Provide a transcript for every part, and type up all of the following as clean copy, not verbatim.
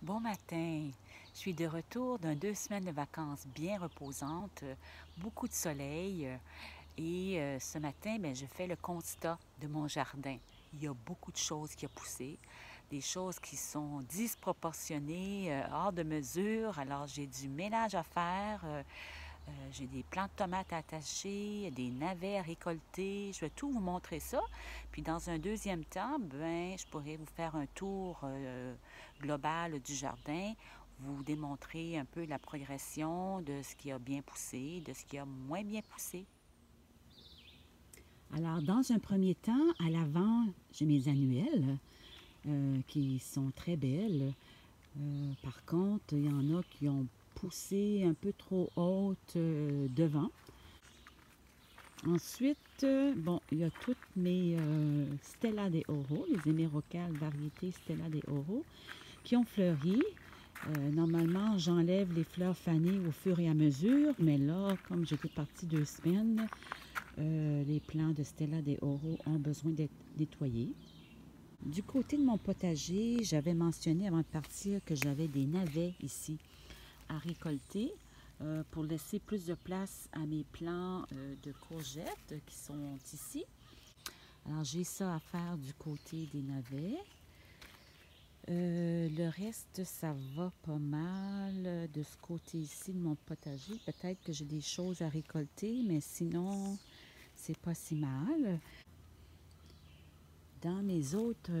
Bon matin, je suis de retour d'un 2 semaines de vacances bien reposantes, beaucoup de soleil et ce matin, je fais le constat de mon jardin. Il y a beaucoup de choses qui ont poussé, des choses qui sont disproportionnées, hors de mesure. Alors j'ai du ménage à faire, j'ai des plants de tomates à attacher, des navets à récolter. Je vais tout vous montrer ça. Puis dans un deuxième temps, je pourrais vous faire un tour global du jardin, vous démontrer un peu la progression de ce qui a bien poussé, de ce qui a moins bien poussé. Alors, dans un premier temps, à l'avant, j'ai mes annuelles qui sont très belles. Par contre, il y en a qui ont poussé un peu trop haute devant. Ensuite, il y a toutes mes Stella de Oro, les émérocales variétés Stella de Oro, qui ont fleuri. Normalement, j'enlève les fleurs fanées au fur et à mesure, mais là, comme j'étais partie 2 semaines, les plants de Stella de Oro ont besoin d'être nettoyés. Du côté de mon potager, j'avais mentionné avant de partir que j'avais des navets ici à récolter pour laisser plus de place à mes plants de courgettes qui sont ici. Alors j'ai ça à faire du côté des navets. Le reste, ça va pas mal de ce côté ici de mon potager. Peut-être que j'ai des choses à récolter, mais sinon, c'est pas si mal. Dans mes autres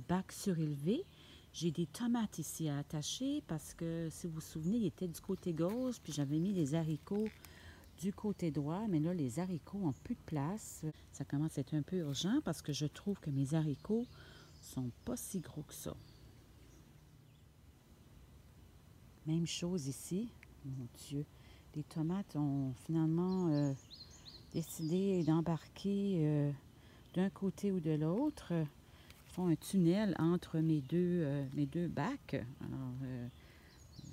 bacs surélevés, j'ai des tomates ici à attacher parce que, si vous vous souvenez, ils étaient du côté gauche, puis j'avais mis les haricots du côté droit, mais là, les haricots n'ont plus de place. Ça commence à être un peu urgent parce que je trouve que mes haricots sont pas si gros que ça. Même chose ici. Mon Dieu, les tomates ont finalement décidé d'embarquer d'un côté ou de l'autre. Font un tunnel entre mes deux bacs. Alors,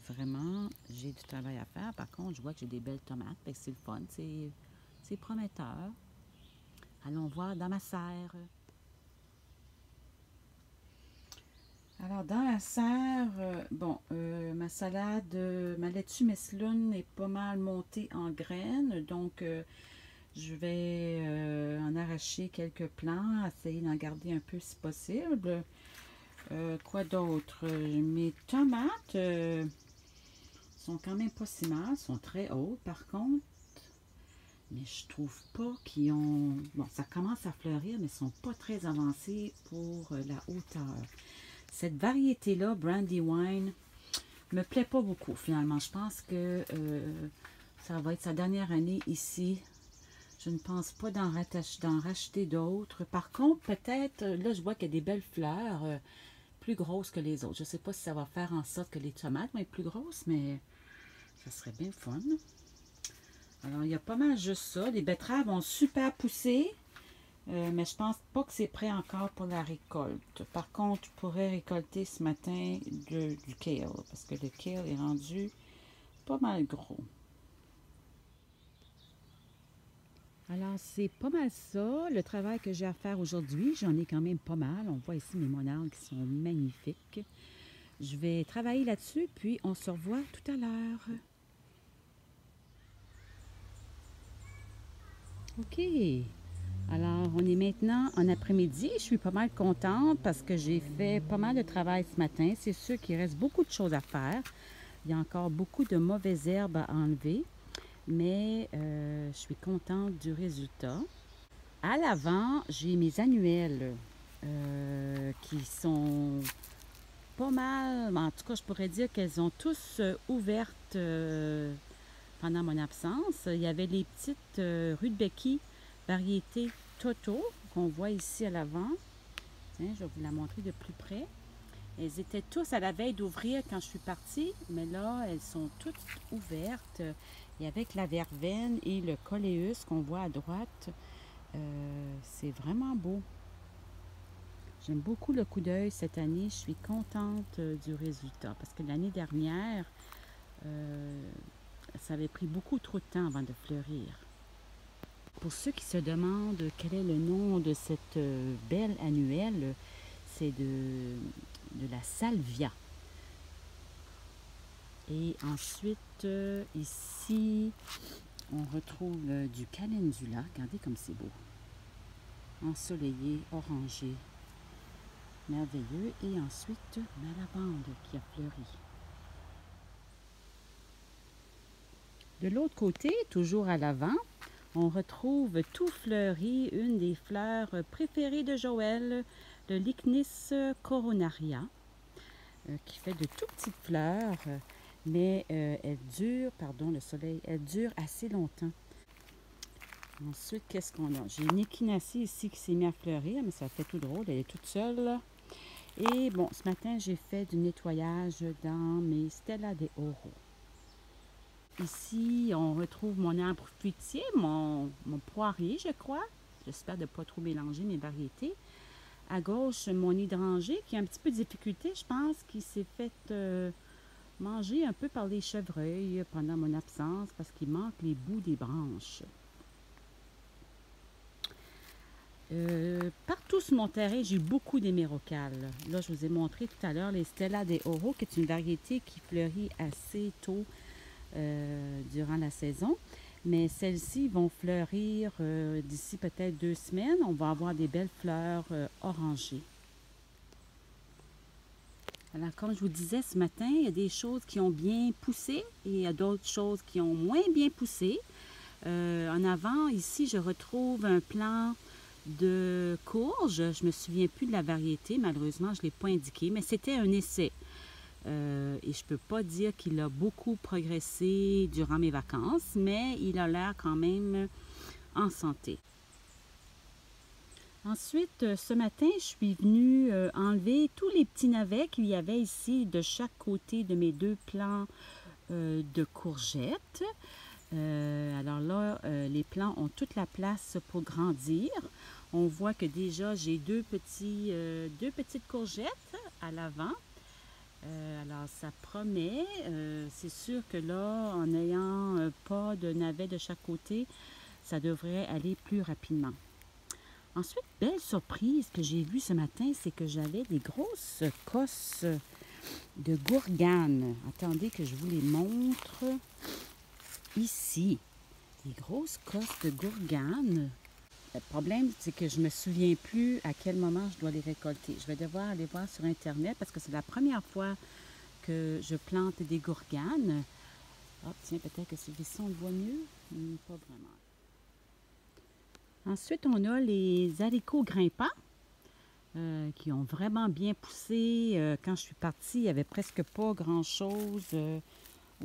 vraiment, j'ai du travail à faire. Par contre, je vois que j'ai des belles tomates. C'est le fun. C'est prometteur. Allons voir dans ma serre. Alors, dans la serre, ma salade, ma laitue Messlun est pas mal montée en graines. Donc, je vais en arracher quelques plants, essayer d'en garder un peu si possible. Quoi d'autre? Mes tomates sont quand même pas si mal, sont très hautes par contre. Mais je trouve pas qu'ils ont... Bon, ça commence à fleurir, mais ils sont pas très avancés pour la hauteur. Cette variété-là, Brandywine, me plaît pas beaucoup finalement. Je pense que ça va être sa dernière année ici. Je ne pense pas d'en racheter d'autres. Par contre, peut-être, là, je vois qu'il y a des belles fleurs plus grosses que les autres. Je ne sais pas si ça va faire en sorte que les tomates vont être plus grosses, mais ça serait bien fun. Alors, il y a pas mal juste ça. Les betteraves ont super poussé, mais je pense pas que c'est prêt encore pour la récolte. Par contre, je pourrais récolter ce matin du kale, parce que le kale est rendu pas mal gros. Alors, c'est pas mal ça, le travail que j'ai à faire aujourd'hui. J'en ai quand même pas mal. On voit ici mes monarques qui sont magnifiques. Je vais travailler là-dessus, puis on se revoit tout à l'heure. OK. Alors, on est maintenant en après-midi. Je suis pas mal contente parce que j'ai fait pas mal de travail ce matin. C'est sûr qu'il reste beaucoup de choses à faire. Il y a encore beaucoup de mauvaises herbes à enlever, mais je suis contente du résultat. À l'avant, j'ai mes annuelles qui sont pas mal. En tout cas, je pourrais dire qu'elles ont tous ouvertes pendant mon absence. Il y avait les petites Rudbecki variété Toto qu'on voit ici à l'avant. Tiens, je vais vous la montrer de plus près. Elles étaient tous à la veille d'ouvrir quand je suis partie, mais là, elles sont toutes ouvertes. Et avec la verveine et le coléus qu'on voit à droite, c'est vraiment beau. J'aime beaucoup le coup d'œil cette année. Je suis contente du résultat parce que l'année dernière, ça avait pris beaucoup trop de temps avant de fleurir. Pour ceux qui se demandent quel est le nom de cette belle annuelle, c'est de la salvia. Et ensuite, ici, on retrouve du calendula. Regardez comme c'est beau. Ensoleillé, orangé. Merveilleux. Et ensuite, ma lavande qui a fleuri. De l'autre côté, toujours à l'avant, on retrouve tout fleuri, une des fleurs préférées de Joël, le Lychnis coronaria, qui fait de tout petites fleurs, mais elle dure, pardon, le soleil, elle dure assez longtemps. Ensuite, qu'est-ce qu'on a? J'ai une échinacée ici qui s'est mise à fleurir, mais ça fait tout drôle, elle est toute seule. Et bon, ce matin, j'ai fait du nettoyage dans mes Stella de Oro. Ici, on retrouve mon arbre fruitier, mon poirier, je crois. J'espère de ne pas trop mélanger mes variétés. À gauche, mon hydrangée, qui a un petit peu de difficulté, je pense, qui s'est fait manger un peu par les chevreuils pendant mon absence parce qu'il manque les bouts des branches. Partout sur mon terrain, j'ai beaucoup d'hémérocalles. Là, je vous ai montré tout à l'heure les Stella de Oro, qui est une variété qui fleurit assez tôt durant la saison. Mais celles-ci vont fleurir d'ici peut-être 2 semaines. On va avoir des belles fleurs orangées. Alors, comme je vous disais ce matin, il y a des choses qui ont bien poussé et il y a d'autres choses qui ont moins bien poussé. En avant, ici, je retrouve un plant de courge. Je ne me souviens plus de la variété, malheureusement, je ne l'ai pas indiqué, mais c'était un essai. Et je ne peux pas dire qu'il a beaucoup progressé durant mes vacances, mais il a l'air quand même en santé. Ensuite, ce matin, je suis venue enlever tous les petits navets qu'il y avait ici de chaque côté de mes 2 plants de courgettes. Alors là, les plants ont toute la place pour grandir. On voit que déjà, j'ai deux petites courgettes à l'avant. Alors, ça promet. C'est sûr que là, en n'ayant pas de navets de chaque côté, ça devrait aller plus rapidement. Ensuite, belle surprise que j'ai vue ce matin, c'est que j'avais des grosses cosses de gourgane. Attendez que je vous les montre. Ici, des grosses cosses de gourgane. Le problème, c'est que je ne me souviens plus à quel moment je dois les récolter. Je vais devoir aller voir sur Internet parce que c'est la première fois que je plante des gourganes. Ah, tiens, peut-être que celui-ci, on le voit mieux. Pas vraiment. Ensuite, on a les haricots grimpants qui ont vraiment bien poussé. Quand je suis partie, il n'y avait presque pas grand-chose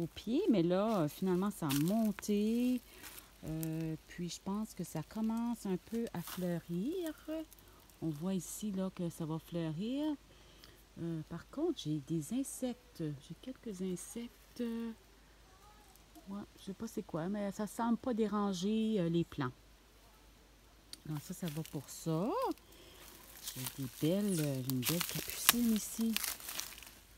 au pied, mais là, finalement, ça a monté. Puis, je pense que ça commence un peu à fleurir. On voit ici là, que ça va fleurir. Par contre, j'ai des insectes. J'ai quelques insectes. Ouais, je ne sais pas c'est quoi, mais ça ne semble pas déranger les plants. Donc ça va pour ça. J'ai une belle capucine ici.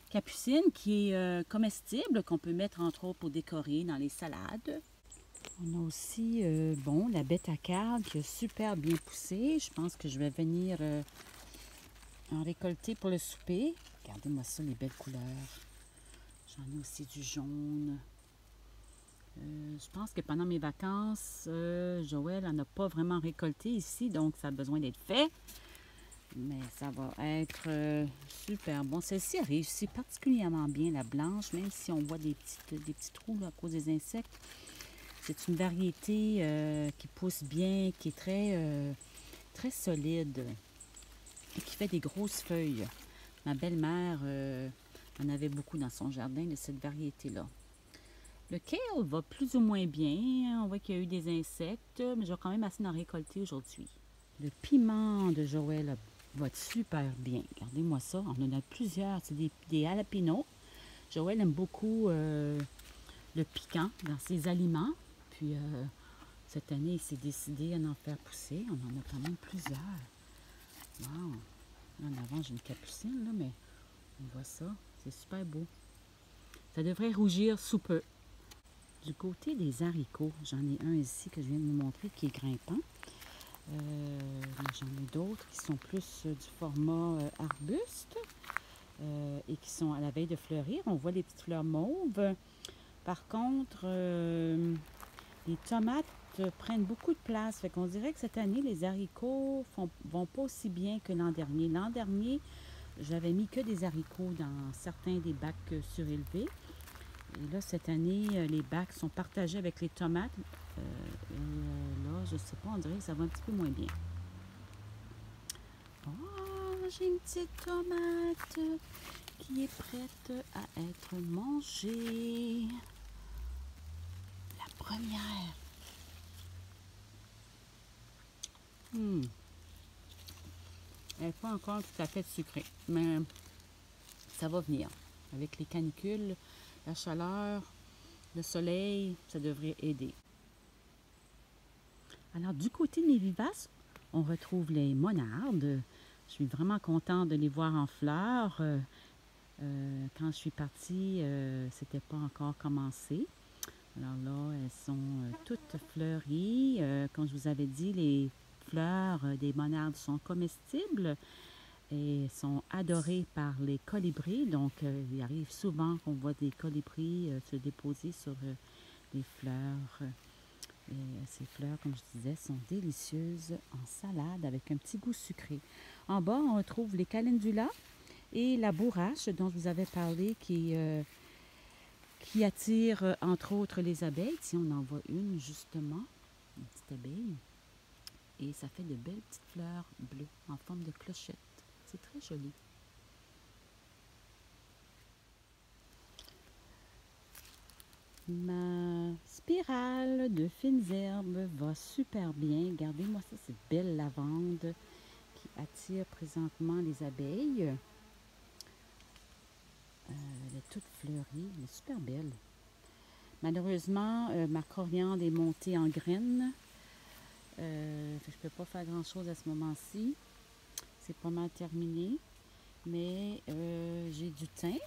Capucine qui est comestible, qu'on peut mettre entre autres pour décorer dans les salades. On a aussi, la bête à carde qui a super bien poussé. Je pense que je vais venir en récolter pour le souper. Regardez-moi ça, les belles couleurs. J'en ai aussi du jaune. Je pense que pendant mes vacances, Joël n'en a pas vraiment récolté ici, donc ça a besoin d'être fait. Mais ça va être super bon. Celle-ci a réussi particulièrement bien, la blanche, même si on voit des petits trous là, à cause des insectes. C'est une variété qui pousse bien, qui est très solide et qui fait des grosses feuilles. Ma belle-mère en avait beaucoup dans son jardin de cette variété-là. Le kale va plus ou moins bien. On voit qu'il y a eu des insectes, mais je vais quand même assez en récolter aujourd'hui. Le piment de Joël va super bien. Regardez-moi ça. On en a plusieurs. C'est des jalapenos. Joël aime beaucoup le piquant dans ses aliments. Puis, cette année, il s'est décidé à en faire pousser. On en a quand même plusieurs. Wow! Là, en avant, j'ai une capucine, là, mais on voit ça. C'est super beau. Ça devrait rougir sous peu. Du côté des haricots, j'en ai un ici que je viens de vous montrer qui est grimpant. J'en ai d'autres qui sont plus du format arbuste. et qui sont à la veille de fleurir. On voit les petites fleurs mauves. Par contre, les tomates prennent beaucoup de place. Fait qu'on dirait que cette année, les haricots vont pas aussi bien que l'an dernier. L'an dernier, j'avais mis que des haricots dans certains des bacs surélevés. Et là, cette année, les bacs sont partagés avec les tomates. Là, je sais pas, on dirait que ça va un petit peu moins bien. Oh, j'ai une petite tomate qui est prête à être mangée. La première. Elle n'est pas encore tout à fait sucrée, mais ça va venir. Avec les canicules, la chaleur, le soleil, ça devrait aider. Alors, du côté de mes vivaces, on retrouve les monardes. Je suis vraiment contente de les voir en fleurs. Quand je suis partie, c'était pas encore commencé. Alors là, elles sont toutes fleuries. Comme je vous avais dit, les fleurs des monardes sont comestibles et sont adorées par les colibris. Donc, il arrive souvent qu'on voit des colibris se déposer sur les fleurs. Et ces fleurs, comme je disais, sont délicieuses en salade avec un petit goût sucré. En bas, on retrouve les calendulas et la bourrache dont je vous avais parlé qui attire entre autres les abeilles. Ici, on en voit une justement, une petite abeille. Et ça fait de belles petites fleurs bleues en forme de clochette. C'est très joli. Ma spirale de fines herbes va super bien. Regardez-moi ça, cette belle lavande qui attire présentement les abeilles. Elle est toute fleurie, elle est super belle. Malheureusement, ma coriandre est montée en graines. Je ne peux pas faire grand-chose à ce moment-ci. C'est pas mal terminé. Mais j'ai du thym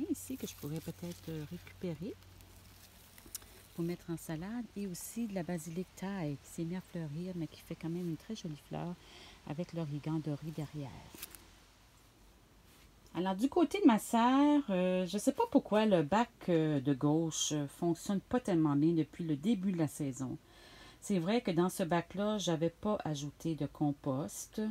ici que je pourrais peut-être récupérer pour mettre en salade. Et aussi de la basilic thaï qui s'est mis à fleurir, mais qui fait quand même une très jolie fleur avec l'origan doré derrière. Alors, du côté de ma serre, je ne sais pas pourquoi le bac de gauche fonctionne pas tellement bien depuis le début de la saison. C'est vrai que dans ce bac-là, je n'avais pas ajouté de compost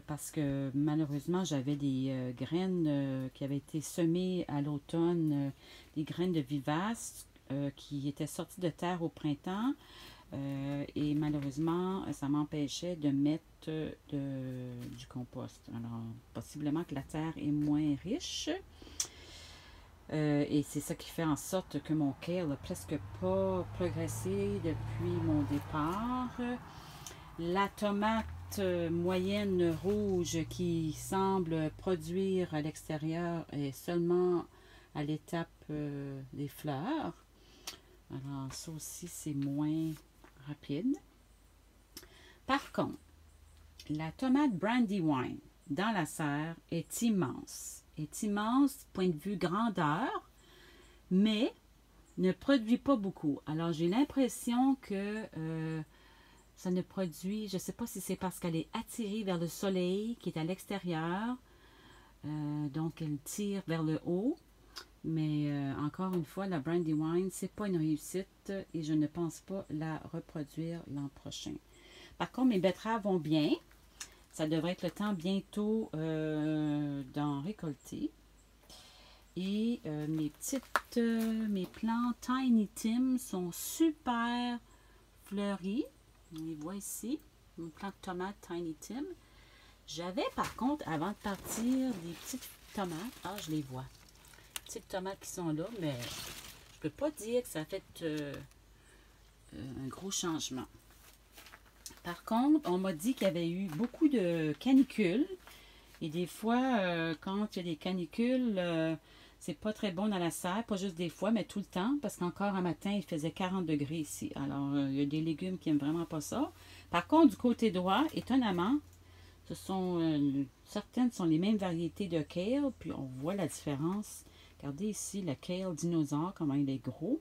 parce que malheureusement, j'avais des graines qui avaient été semées à l'automne, des graines de vivaces qui étaient sorties de terre au printemps. Et malheureusement, ça m'empêchait de mettre du compost. Alors, possiblement que la terre est moins riche. Et c'est ça qui fait en sorte que mon kale n'a presque pas progressé depuis mon départ. La tomate moyenne rouge qui semble produire à l'extérieur est seulement à l'étape des fleurs. Alors, ça aussi, c'est moins rapide. Par contre, la tomate Brandywine dans la serre est immense. Est immense, point de vue grandeur, mais ne produit pas beaucoup. Alors, j'ai l'impression que ça ne produit, je ne sais pas si c'est parce qu'elle est attirée vers le soleil qui est à l'extérieur, donc elle tire vers le haut. Mais encore une fois, la Brandywine, c'est pas une réussite et je ne pense pas la reproduire l'an prochain. Par contre, mes betteraves vont bien. Ça devrait être le temps bientôt d'en récolter. Et mes plantes Tiny Tim sont super fleuries. On les voit ici. Une plante de tomate Tiny Tim. J'avais par contre, avant de partir, des petites tomates. Ah, je les vois. Petites tomates qui sont là, mais je peux pas dire que ça a fait un gros changement. Par contre, on m'a dit qu'il y avait eu beaucoup de canicules. Et des fois, quand il y a des canicules, c'est pas très bon dans la serre. Pas juste des fois, mais tout le temps. Parce qu'encore un matin, il faisait 40 degrés ici. Alors, il y a des légumes qui n'aiment vraiment pas ça. Par contre, du côté droit, étonnamment, certaines sont les mêmes variétés de kale. Puis on voit la différence. Regardez ici le kale dinosaure, comment il est gros.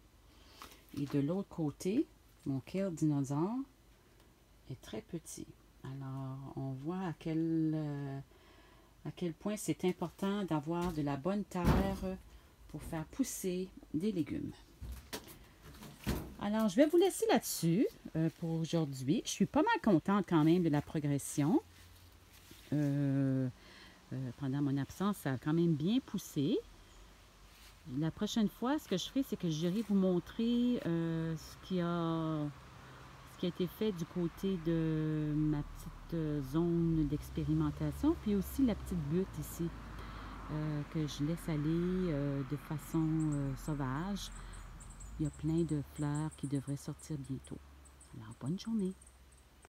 Et de l'autre côté, mon kale dinosaure est très petit. Alors, on voit à quel à quel point c'est important d'avoir de la bonne terre pour faire pousser des légumes. Alors, je vais vous laisser là-dessus pour aujourd'hui. Je suis pas mal contente quand même de la progression. Pendant mon absence, ça a quand même bien poussé. La prochaine fois, ce que je ferai, c'est que j'irai vous montrer ce qui a été fait du côté de ma petite zone d'expérimentation, puis aussi la petite butte ici que je laisse aller de façon sauvage. Il y a plein de fleurs qui devraient sortir bientôt. Alors, bonne journée!